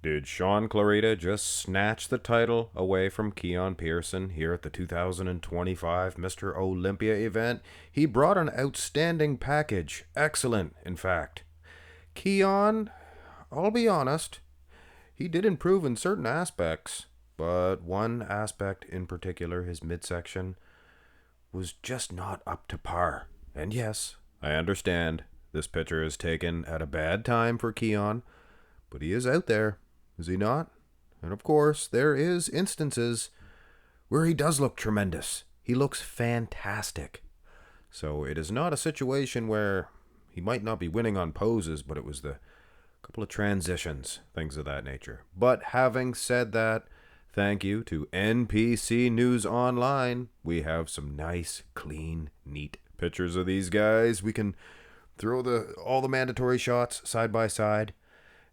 Did Shaun Clarida just snatch the title away from Keone Pearson here at the 2025 Mr. Olympia event? He brought an outstanding package. Excellent, in fact. Keone, I'll be honest, he did improve in certain aspects, but one aspect in particular, his midsection, was just not up to par. And yes, I understand this picture is taken at a bad time for Keone, but he is out there, is he not? And of course, there is instances where he does look tremendous. He looks fantastic. So it is not a situation where he might not be winning on poses, but it was the couple of transitions, things of that nature. But having said that, thank you to NPC News Online. We have some nice, clean, neat pictures of these guys. We can throw all the mandatory shots side by side,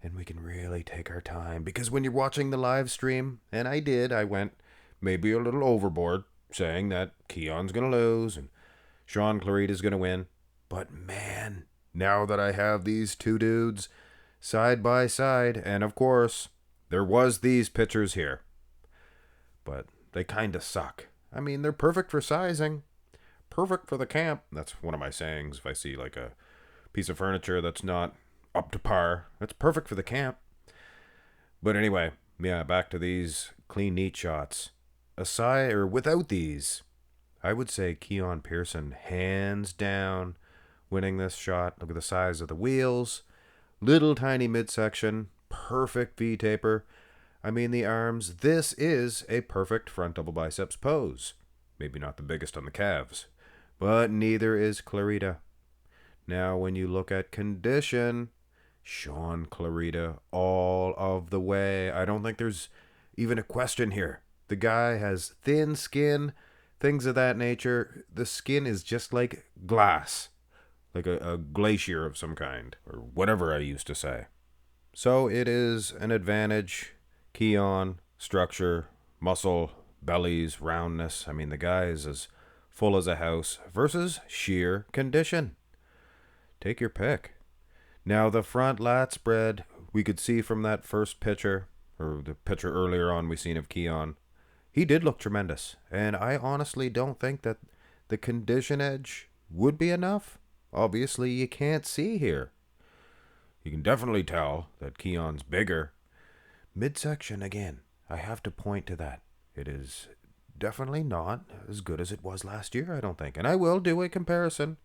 and we can really take our time. Because when you're watching the live stream, and I went maybe a little overboard, saying that Keone's going to lose and Shaun Clarida's going to win. But man, now that I have these two dudes side by side, and of course, there was these pictures here, but they kind of suck. I mean, they're perfect for sizing, perfect for the camp. That's one of my sayings. If I see like a piece of furniture that's not up to par, that's perfect for the camp. But anyway, yeah, back to these clean, neat shots. Aside or without these, I would say Keone Pearson, hands down, winning this shot. Look at the size of the wheels, little tiny midsection, perfect V-taper. I mean, the arms, this is a perfect front double biceps pose. Maybe not the biggest on the calves, but neither is Clarida. Now, when you look at condition, Shaun Clarida all of the way. I don't think there's even a question here. The guy has thin skin, things of that nature. The skin is just like glass, like a glacier of some kind, or whatever I used to say. So it is an advantage. Keone, structure, muscle, bellies, roundness. I mean, the guy is as full as a house versus sheer condition. Take your pick. Now, the front lat spread, we could see from that first picture, or the picture earlier on we seen of Keone, he did look tremendous. And I honestly don't think that the condition edge would be enough. Obviously, you can't see here. You can definitely tell that Keone's bigger. Midsection, again, I have to point to that. It is definitely not as good as it was last year, I don't think. And I will do a comparison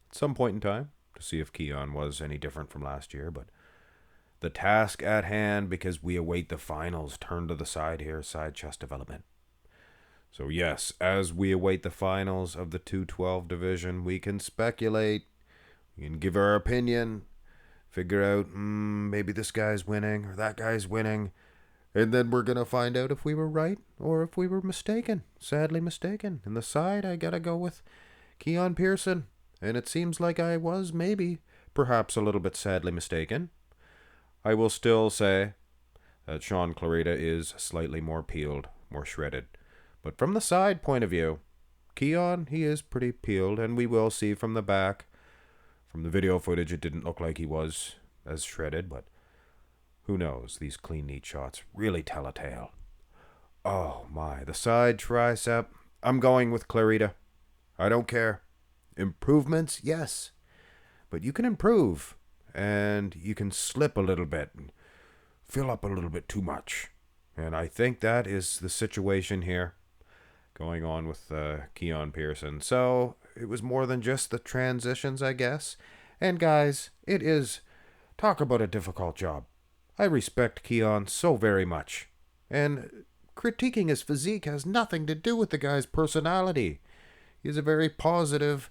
at some point in time to see if Keone was any different from last year. But the task at hand, because we await the finals, turn to the side here, side chest development. So yes, as we await the finals of the 212 division, we can speculate, we can give our opinion, figure out, maybe this guy's winning or that guy's winning, and then we're going to find out if we were right or if we were mistaken, sadly mistaken. In the side, I got to go with Keone Pearson, and it seems like I was maybe, perhaps a little bit sadly mistaken. I will still say that Shaun Clarida is slightly more peeled, more shredded. But from the side point of view, Keone, he is pretty peeled, and we will see from the back. From the video footage, it didn't look like he was as shredded, but who knows? These clean, neat shots really tell a tale. Oh my, the side tricep. I'm going with Clarida. I don't care. Improvements, yes. But you can improve, and you can slip a little bit and fill up a little bit too much. And I think that is the situation here going on with Keone Pearson. So it was more than just the transitions, I guess. And guys, it is, talk about a difficult job. I respect Keone so very much. And critiquing his physique has nothing to do with the guy's personality. He's a very positive,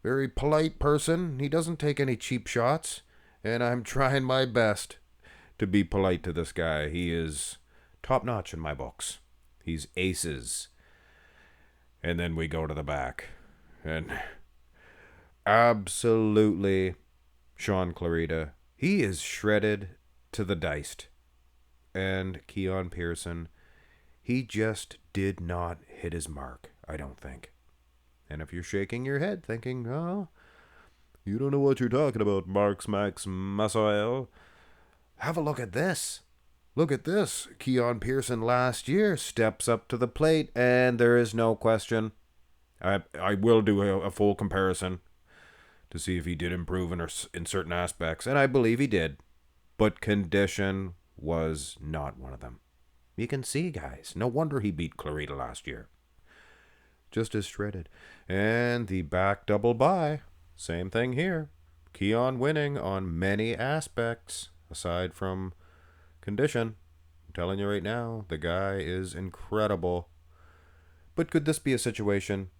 very polite person. He doesn't take any cheap shots. And I'm trying my best to be polite to this guy. He is top notch in my books. He's aces. And then we go to the back. And absolutely, Shaun Clarida, he is shredded to the diced. And Keone Pearson, he just did not hit his mark, I don't think. And if you're shaking your head thinking, oh, you don't know what you're talking about, Marks Max Masael, have a look at this. Look at this. Keone Pearson last year steps up to the plate, and there is no question. I will do a full comparison to see if he did improve in certain aspects, and I believe he did. But condition was not one of them. You can see, guys. No wonder he beat Clarida last year. Just as shredded. And the back double by. Same thing here. Keone winning on many aspects, aside from condition. I'm telling you right now, the guy is incredible. But could this be a situation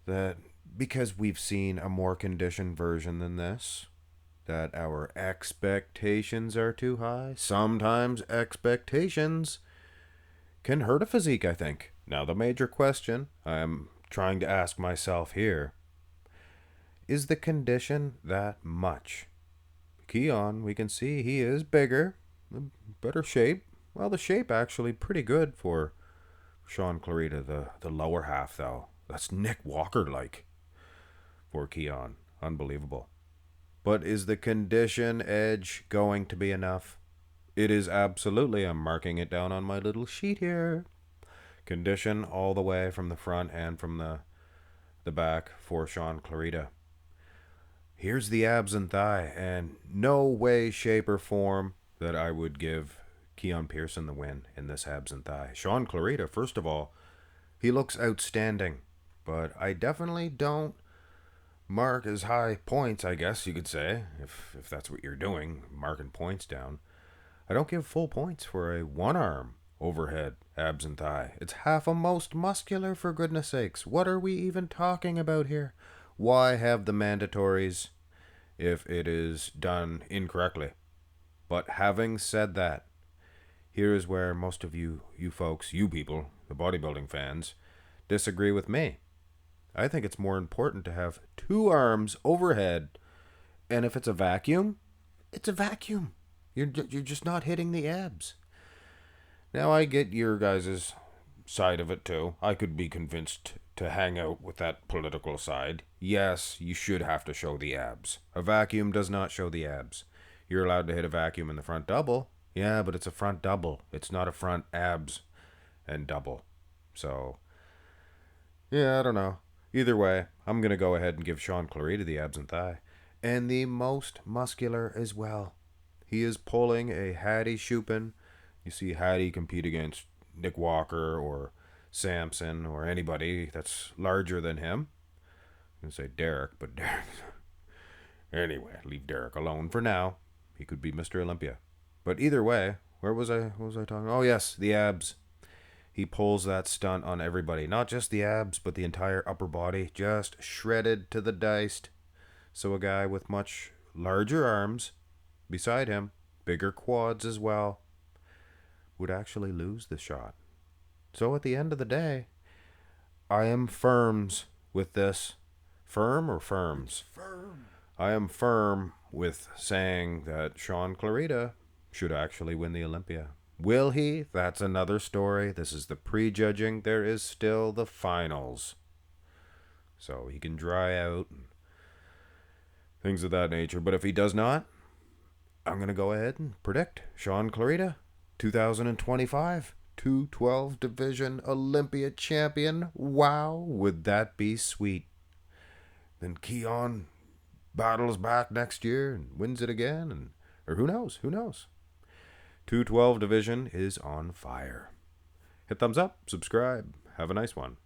that, because we've seen a more conditioned version than this, that our expectations are too high? Sometimes expectations can hurt a physique, I think. Now, the major question I'm trying to ask myself here is the condition that much? Keone, we can see he is bigger, better shape. Well, the shape actually pretty good for Shaun Clarida. The lower half, though, that's Nick Walker-like for Keone. Unbelievable. But is the condition edge going to be enough? It is absolutely. I'm marking it down on my little sheet here. Condition all the way from the front and from the back for Shaun Clarida. Here's the abs and thigh, and no way, shape, or form that I would give Keone Pearson the win in this abs and thigh. Shaun Clarida, first of all, he looks outstanding, but I definitely don't mark as high points, I guess you could say, if that's what you're doing, marking points down. I don't give full points for a one-arm overhead abs and thigh. It's half a most muscular, for goodness sakes. What are we even talking about here? Why have the mandatories if it is done incorrectly? But having said that, here is where most of you folks, you people, the bodybuilding fans, disagree with me. I think it's more important to have two arms overhead, and if it's a vacuum, it's a vacuum. You're just not hitting the abs. Now, I get your guys' side of it too. I could be convinced to hang out with that political side. Yes, you should have to show the abs. A vacuum does not show the abs. You're allowed to hit a vacuum in the front double. Yeah, but it's a front double. It's not a front abs and double. So, yeah, I don't know. Either way, I'm going to go ahead and give Shaun Clarida the abs and thigh. And the most muscular as well. He is pulling a Hattie Shupin. You see Hattie compete against Nick Walker or Samson or anybody that's larger than him. I'm going to say Derek, but Derek. Anyway, leave Derek alone for now. He could be Mr. Olympia. But either way, what was I talking? Oh, yes, the abs. He pulls that stunt on everybody. Not just the abs, but the entire upper body. Just shredded to the diced. So a guy with much larger arms beside him, bigger quads as well, would actually lose the shot. So at the end of the day, I am firms with this. Firm or firms? Firm. I am firm with saying that Shaun Clarida should actually win the Olympia. Will he? That's another story. This is the prejudging. There is still the finals. So he can dry out and things of that nature. But if he does not, I'm going to go ahead and predict Shaun Clarida, 2025, 212 Division Olympia champion. Wow, would that be sweet. Then Keone battles back next year and wins it again. Or who knows? 212 Division is on fire. Hit thumbs up, subscribe. Have a nice one.